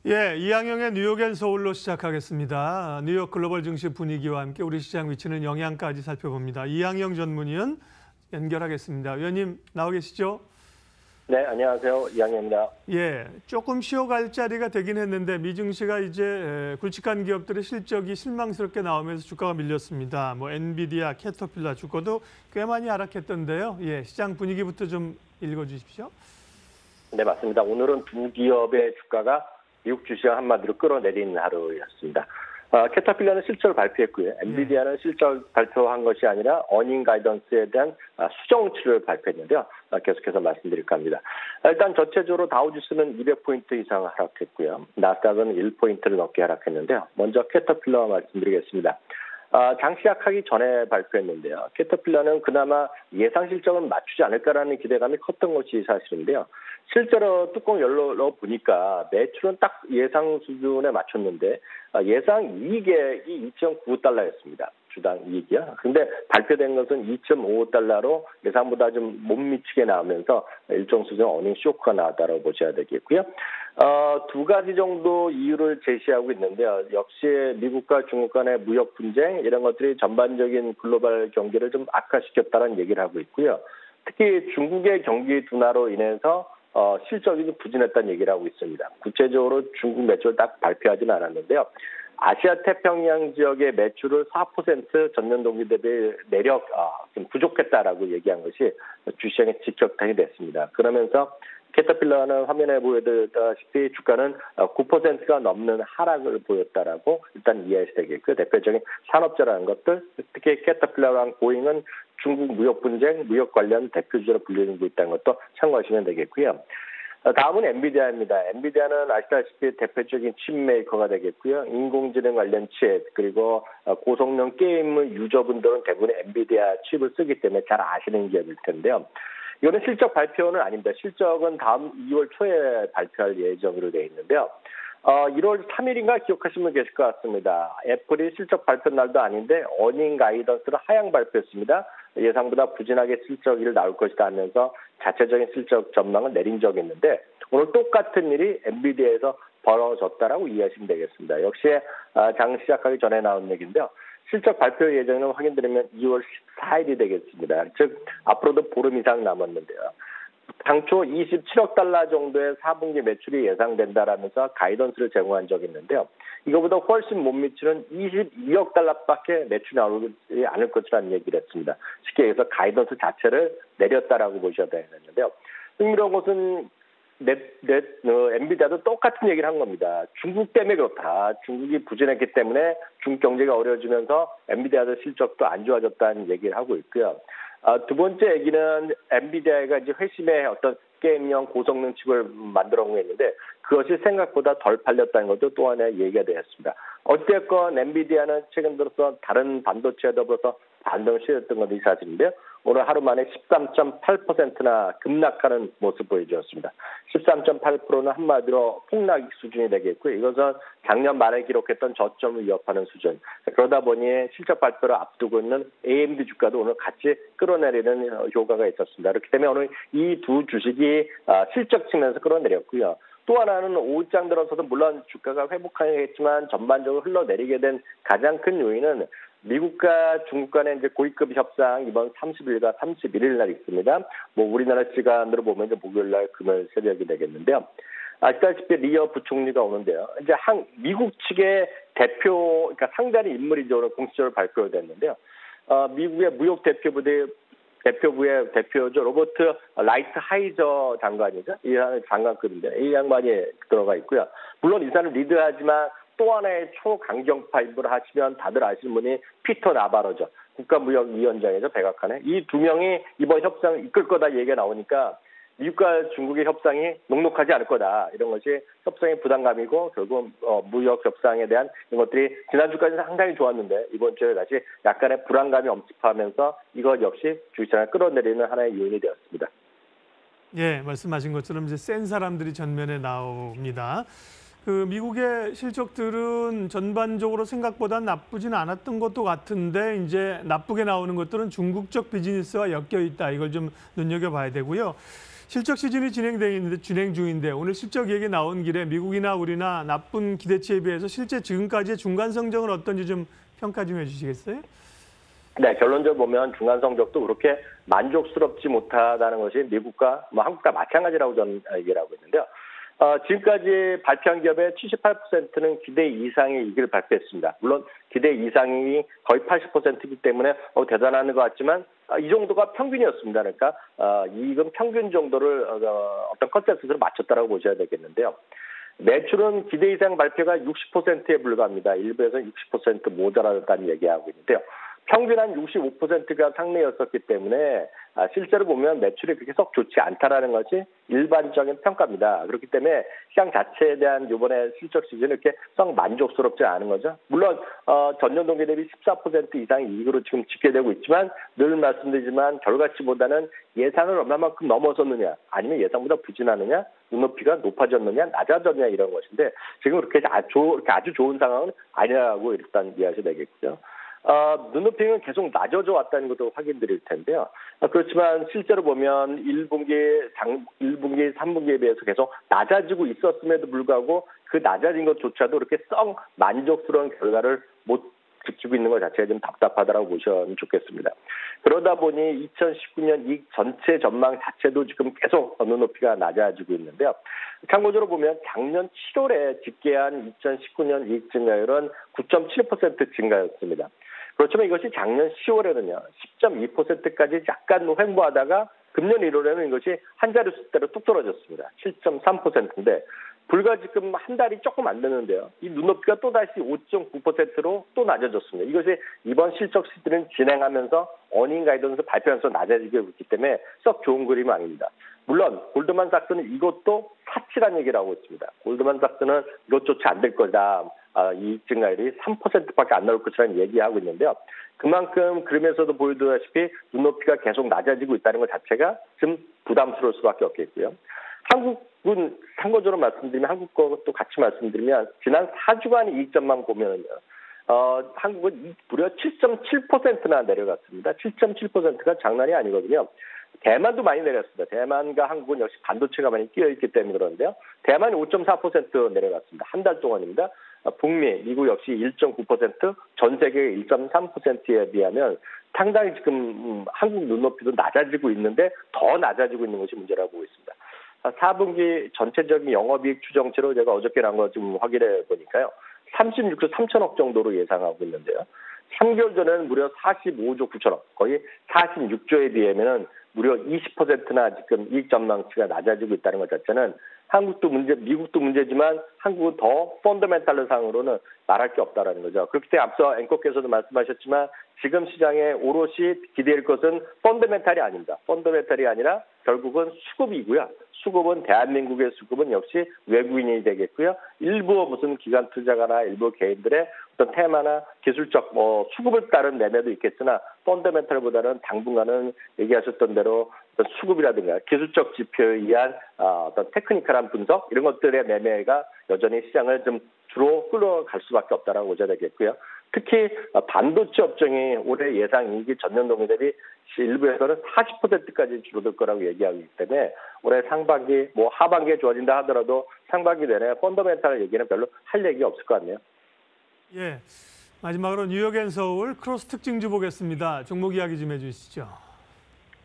예, 이항영의 뉴욕 앤 서울로 시작하겠습니다. 뉴욕 글로벌 증시 분위기와 함께 우리 시장 위치는 영향까지 살펴봅니다. 이항영 전문위원 연결하겠습니다. 위원님 나와 계시죠? 네, 안녕하세요. 이항영입니다. 예, 조금 쉬어갈 자리가 되긴 했는데 미증시가 이제 굵직한 기업들의 실적이 실망스럽게 나오면서 주가가 밀렸습니다. 뭐 엔비디아, 캐터필라 주가도 꽤 많이 하락했던데요. 예, 시장 분위기부터 좀 읽어주십시오. 네, 맞습니다. 오늘은 두 기업의 주가가 미국 주시장 한마디로 끌어내린 하루였습니다. 캐터필러는 실적을 발표했고요. 엔비디아는 실적 발표한 것이 아니라 어닝 가이던스에 대한 수정치를 발표했는데요. 계속해서 말씀드릴까 합니다. 일단 전체적으로 다우지수는 200포인트 이상 하락했고요. 나스닥은 1포인트를 넘게 하락했는데요. 먼저 캐터필러 말씀드리겠습니다. 장 시작하기 전에 발표했는데요. 캐터필러는 그나마 예상 실적은 맞추지 않을까라는 기대감이 컸던 것이 사실인데요. 실제로 뚜껑 열어보니까 매출은 딱 예상 수준에 맞췄는데 예상 이익이 2.9달러였습니다. 주당 이익이요. 그런데 발표된 것은 2.5달러로 예상보다 좀 못 미치게 나오면서 일정 수준 어닝 쇼크가 나왔다고 보셔야 되겠고요. 두 가지 정도 이유를 제시하고 있는데요. 역시 미국과 중국 간의 무역 분쟁 이런 것들이 전반적인 글로벌 경기를 좀 악화시켰다는 얘기를 하고 있고요. 특히 중국의 경기 둔화로 인해서 실적이 좀 부진했다는 얘기를 하고 있습니다. 구체적으로 중국 매출을 딱 발표하지는 않았는데요. 아시아 태평양 지역의 매출을 4% 전년 동기 대비 내력 좀 부족했다라고 얘기한 것이 주시장의 직격탄이 됐습니다. 그러면서 캐터필러는 화면에 보여드렸다시피 주가는 9%가 넘는 하락을 보였다라고 일단 이해하셔야 되겠고요. 대표적인 산업재라는 것들, 특히 캐터필러랑 보잉은 중국 무역 분쟁, 무역 관련 대표주로 분류되고 있다는 것도 참고하시면 되겠고요. 다음은 엔비디아입니다. 엔비디아는 아시다시피 대표적인 칩 메이커가 되겠고요. 인공지능 관련 칩, 그리고 고성능 게임의 유저분들은 대부분 엔비디아 칩을 쓰기 때문에 잘 아시는 기업일 텐데요. 이거는 실적 발표는 아닙니다. 실적은 다음 2월 초에 발표할 예정으로 되어 있는데요. 1월 3일인가 기억하시면 계실 것 같습니다. 애플이 실적 발표 날도 아닌데 어닝 가이던스를 하향 발표했습니다. 예상보다 부진하게 실적이 나올 것이다 하면서 자체적인 실적 전망을 내린 적이 있는데 오늘 똑같은 일이 엔비디아에서 벌어졌다라고 이해하시면 되겠습니다. 역시 장 시작하기 전에 나온 얘기인데요. 실적 발표 예정은 확인드리면 2월 14일이 되겠습니다. 즉 앞으로도 보름 이상 남았는데요. 당초 27억 달러 정도의 4분기 매출이 예상된다라면서 가이던스를 제공한 적이 있는데요. 이거보다 훨씬 못 미치는 22억 달러밖에 매출이 나오지 않을 것이라는 얘기를 했습니다. 쉽게 얘기해서 가이던스 자체를 내렸다라고 보셔야 되는데요. 흥미로운 것은 엔비디아도 똑같은 얘기를 한 겁니다. 중국 때문에 그렇다. 중국이 부진했기 때문에 중국 경제가 어려워지면서 엔비디아도 실적도 안 좋아졌다는 얘기를 하고 있고요. 두 번째 얘기는 엔비디아가 이제 회심의 어떤 게임용 고성능 칩을 만들어 놓았는데 그것이 생각보다 덜 팔렸다는 것도 또 하나의 얘기가 되었습니다. 어쨌건 엔비디아는 최근 들어서 다른 반도체에 더불어서 반등을 시켰던 것이 사실인데요. 오늘 하루 만에 13.8%나 급락하는 모습 보여주었습니다. 13.8%는 한마디로 폭락 수준이 되겠고요. 이것은 작년 말에 기록했던 저점을 위협하는 수준. 그러다 보니 실적 발표를 앞두고 있는 AMD 주가도 오늘 같이 끌어내리는 효과가 있었습니다. 그렇기 때문에 오늘 이 두 주식이 실적 측면에서 끌어내렸고요. 또 하나는 오후장 들어서도 물론 주가가 회복하겠지만 전반적으로 흘러내리게 된 가장 큰 요인은 미국과 중국 간의 이제 고위급 협상 이번 30일과 31일 날 있습니다. 뭐 우리나라 시간으로 보면 이제 목요일 날 금요일 새벽이 되겠는데요. 아시다시피 리어 부총리가 오는데요. 이제 미국 측의 대표, 그러니까 상대하는 인물이죠. 오늘 공식적으로 발표됐는데요. 미국의 무역 대표부의 대표죠. 로버트 라이트 하이저 장관이죠. 이 장관급인데 이 양반이 들어가 있고요. 물론 이 사람을 리드하지만 또 하나의 초강경파 인물을 하시면 다들 아시는 분이 피터 나바로죠. 국가무역위원장이죠. 백악관에. 이 두 명이 이번 협상을 이끌 거다 얘기가 나오니까 미국과 중국의 협상이 녹록하지 않을 거다. 이런 것이 협상의 부담감이고 결국 무역 협상에 대한 이런 것들이 지난주까지는 상당히 좋았는데 이번 주에 다시 약간의 불안감이 엄습하면서 이것 역시 주식시장을 끌어내리는 하나의 요인이 되었습니다. 예, 말씀하신 것처럼 이제 센 사람들이 전면에 나옵니다. 그 미국의 실적들은 전반적으로 생각보다 나쁘진 않았던 것도 같은데 이제 나쁘게 나오는 것들은 중국적 비즈니스와 엮여 있다. 이걸 좀 눈여겨봐야 되고요. 실적 시즌이 진행 중인데 오늘 실적 얘기 나온 길에 미국이나 우리나 나쁜 기대치에 비해서 실제 지금까지의 중간 성적은 어떤지 좀 평가 좀 해주시겠어요? 네, 결론적으로 보면 중간 성적도 그렇게 만족스럽지 못하다는 것이 미국과 한국과 마찬가지라고 저는 얘기를 하고 있는데요. 지금까지 발표한 기업의 78%는 기대 이상의 이익을 발표했습니다. 물론 기대 이상이 거의 80%이기 때문에 대단한 것 같지만 이 정도가 평균이었습니다. 그러니까 이익은 평균 정도를 어떤 컨센서스로 맞췄다라고 보셔야 되겠는데요. 매출은 기대 이상 발표가 60%에 불과합니다. 일부에서 60% 모자라다는 얘기하고 있는데요. 평균 한 65%가 상내였었기 때문에 실제로 보면 매출이 그렇게 썩 좋지 않다라는 것이 일반적인 평가입니다. 그렇기 때문에 시장 자체에 대한 이번에 실적 시즌은 이렇게 썩 만족스럽지 않은 거죠. 물론 전년 동기 대비 14% 이상 이익으로 지금 집계되고 있지만 늘 말씀드리지만 결과치보다는 예상을 얼마만큼 넘어섰느냐 아니면 예상보다 부진하느냐 눈높이가 높아졌느냐 낮아졌느냐 이런 것인데 지금 그렇게 아주 좋은 상황은 아니라고 일단 이해하셔야 되겠고요. 눈높이는 계속 낮아져 왔다는 것도 확인드릴 텐데요. 그렇지만 실제로 보면 1분기, 3분기에 비해서 계속 낮아지고 있었음에도 불구하고 그 낮아진 것조차도 그렇게 썩 만족스러운 결과를 못 지키고 있는 것 자체가 좀 답답하다고 보시면 좋겠습니다. 그러다 보니 2019년 이익 전체 전망 자체도 지금 계속 눈높이가 낮아지고 있는데요. 참고적으로 보면 작년 7월에 집계한 2019년 이익 증가율은 9.7% 증가였습니다. 그렇지만 이것이 작년 10월에는요, 10.2%까지 약간 횡보하다가 금년 1월에는 이것이 한 자리 숫자로 뚝 떨어졌습니다. 7.3%인데 불과 지금 한 달이 조금 안 되는데요. 이 눈높이가 또다시 5.9%로 또 낮아졌습니다. 이것이 이번 실적 시즌을 진행하면서 어닝 가이던스 발표하면서 낮아지고 있기 때문에 썩 좋은 그림은 아닙니다. 물론 골드만삭스는 이것도 사치란 얘기를 하고 있습니다. 골드만삭스는 이것조차 안 될 거다. 이익 증가율이 3%밖에 안 나올 것이라는 얘기하고 있는데요. 그만큼 그림에서도 보여드다시피 눈높이가 계속 낮아지고 있다는 것 자체가 좀 부담스러울 수밖에 없겠고요. 한국은 참고적으로 말씀드리면 한국 것도 같이 말씀드리면 지난 4주간 이익 전망 보면은요. 한국은 무려 7.7%나 내려갔습니다. 7.7%가 장난이 아니거든요. 대만도 많이 내렸습니다. 대만과 한국은 역시 반도체가 많이 끼어있기 때문에 그런데요. 대만이 5.4% 내려갔습니다. 한 달 동안입니다. 북미, 미국 역시 1.9%, 전 세계 1.3%에 비하면 상당히 지금 한국 눈높이도 낮아지고 있는데 더 낮아지고 있는 것이 문제라고 보고 있습니다. 4분기 전체적인 영업이익 추정치로 제가 어저께 난 거 좀 확인해 보니까요. 36조 3천억 정도로 예상하고 있는데요. 3개월 전에는 무려 45조 9천억, 거의 46조에 비하면은 무려 20%나 지금 이익 전망치가 낮아지고 있다는 것 자체는 한국도 문제, 미국도 문제지만 한국은 더 펀더멘탈 상으로는 말할 게 없다라는 거죠. 그렇기 때문에 앞서 앵커께서도 말씀하셨지만 지금 시장에 오롯이 기대할 것은 펀더멘탈이 아닙니다. 펀더멘탈이 아니라 결국은 수급이고요. 수급은 대한민국의 수급은 역시 외국인이 되겠고요. 일부 무슨 기관 투자가나 일부 개인들의 어떤 테마나 기술적 수급을 따른 매매도 있겠으나 펀더멘탈보다는 당분간은 얘기하셨던 대로 어떤 수급이라든가 기술적 지표에 의한 어떤 테크니컬한 분석 이런 것들의 매매가 여전히 시장을 좀 주로 끌어갈 수밖에 없다라고 보셔야 되겠고요. 특히 반도체 업종이 올해 예상 이익이 전년 동기 대비 일부에서는 40%까지 줄어들 거라고 얘기하기 때문에 올해 상반기 하반기에 좋아진다 하더라도 상반기 내내 펀더멘탈 얘기는 별로 할 얘기가 없을 것 같네요. 예, 마지막으로 뉴욕앤서울 크로스 특징주 보겠습니다. 종목 이야기 좀 해주시죠.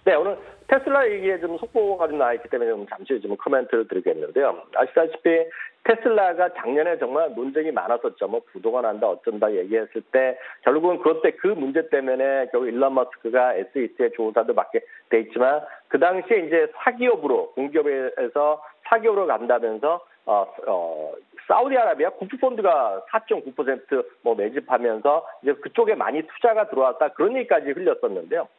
네, 오늘 테슬라 얘기에 좀 속보가 좀 나와 있기 때문에 좀 잠시 좀 코멘트를 드리겠는데요. 아시다시피 테슬라가 작년에 정말 논쟁이 많았었죠. 부도가 난다 어쩐다 얘기했을 때 결국은 그 문제 때문에 결국 일론 머스크가 SEC의 조사도 받게 돼 있지만 그 당시에 이제 사기업으로 공기업에서 사기업으로 간다면서 사우디아라비아 국부펀드가 4.9% 매집하면서 이제 그쪽에 많이 투자가 들어왔다 그런 얘기까지 흘렸었는데요.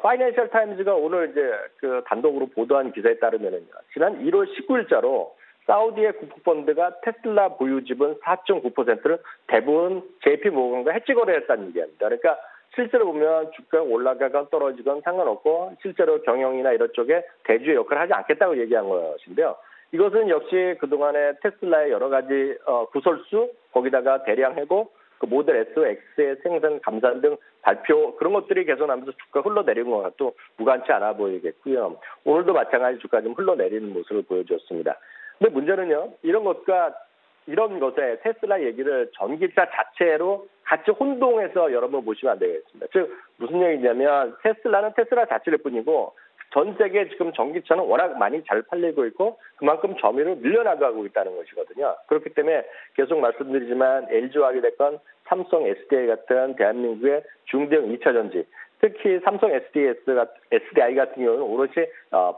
파이낸셜 타임즈가 오늘 이제 그 단독으로 보도한 기사에 따르면은요. 지난 1월 19일자로 사우디의 국부펀드가 테슬라 보유 지분 4.9%를 대부분 JP 모건과 해지 거래했다는 얘기입니다. 그러니까 실제로 보면 주가가 올라가건 떨어지건 상관없고 실제로 경영이나 이런 쪽에 대주의 역할을 하지 않겠다고 얘기한 것인데요. 이것은 역시 그동안의 테슬라의 여러 가지 구설수 거기다가 대량 해고 그 모델 S와 X의 생산 감산 등 발표 그런 것들이 계속 나면서 주가 흘러내리는 것도 무관치 않아 보이겠고요. 오늘도 마찬가지 주가 좀 흘러내리는 모습을 보여줬습니다. 근데 문제는요, 이런 것에 테슬라 얘기를 전기차 자체로 같이 혼동해서 여러분 보시면 안 되겠습니다. 즉 무슨 얘기냐면 테슬라는 테슬라 자체일 뿐이고 전 세계 지금 전기차는 워낙 많이 잘 팔리고 있고 그만큼 점유율을 늘려나가고 있다는 것이거든요. 그렇기 때문에 계속 말씀드리지만 LG화학이 됐건 삼성 SDI 같은 대한민국의 중대형 2차 전지, 특히 삼성 SDI 같은 경우는 오롯이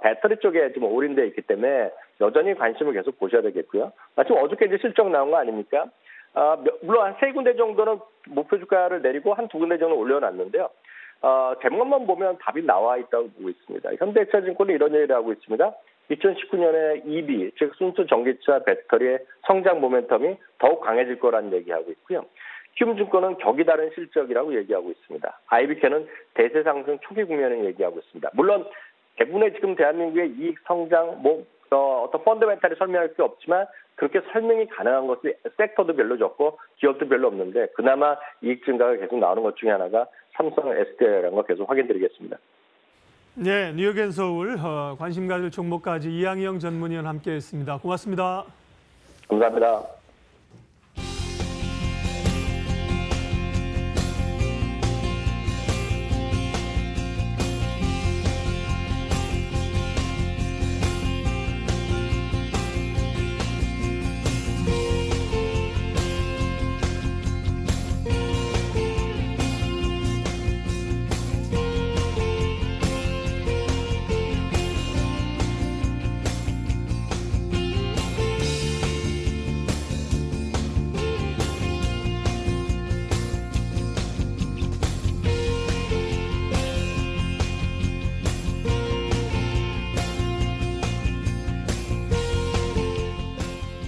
배터리 쪽에 지금 올인되어 있기 때문에 여전히 관심을 계속 보셔야 되겠고요. 마침 어저께 이제 실적 나온 거 아닙니까? 물론 한 3군데 정도는 목표 주가를 내리고 한 2군데 정도 올려놨는데요. 제목만 보면 답이 나와 있다고 보고 있습니다. 현대차증권은 이런 얘기를 하고 있습니다. 2019년에 EV, 즉 순수 전기차 배터리의 성장 모멘텀이 더욱 강해질 거라는 얘기하고 있고요. 키움증권은 격이 다른 실적이라고 얘기하고 있습니다. IBK는 대세 상승 초기 국면을 얘기하고 있습니다. 물론 대부분의 지금 대한민국의 이익 성장, 어떤 펀더멘탈이 설명할 게 없지만 그렇게 설명이 가능한 것이 섹터도 별로 적고 기업도 별로 없는데 그나마 이익 증가가 계속 나오는 것 중에 하나가 삼성 SDI라는 거 계속 확인드리겠습니다. 네, 뉴욕앤서울 관심 가질 종목까지 이항영 전문위원 함께했습니다. 고맙습니다. 감사합니다.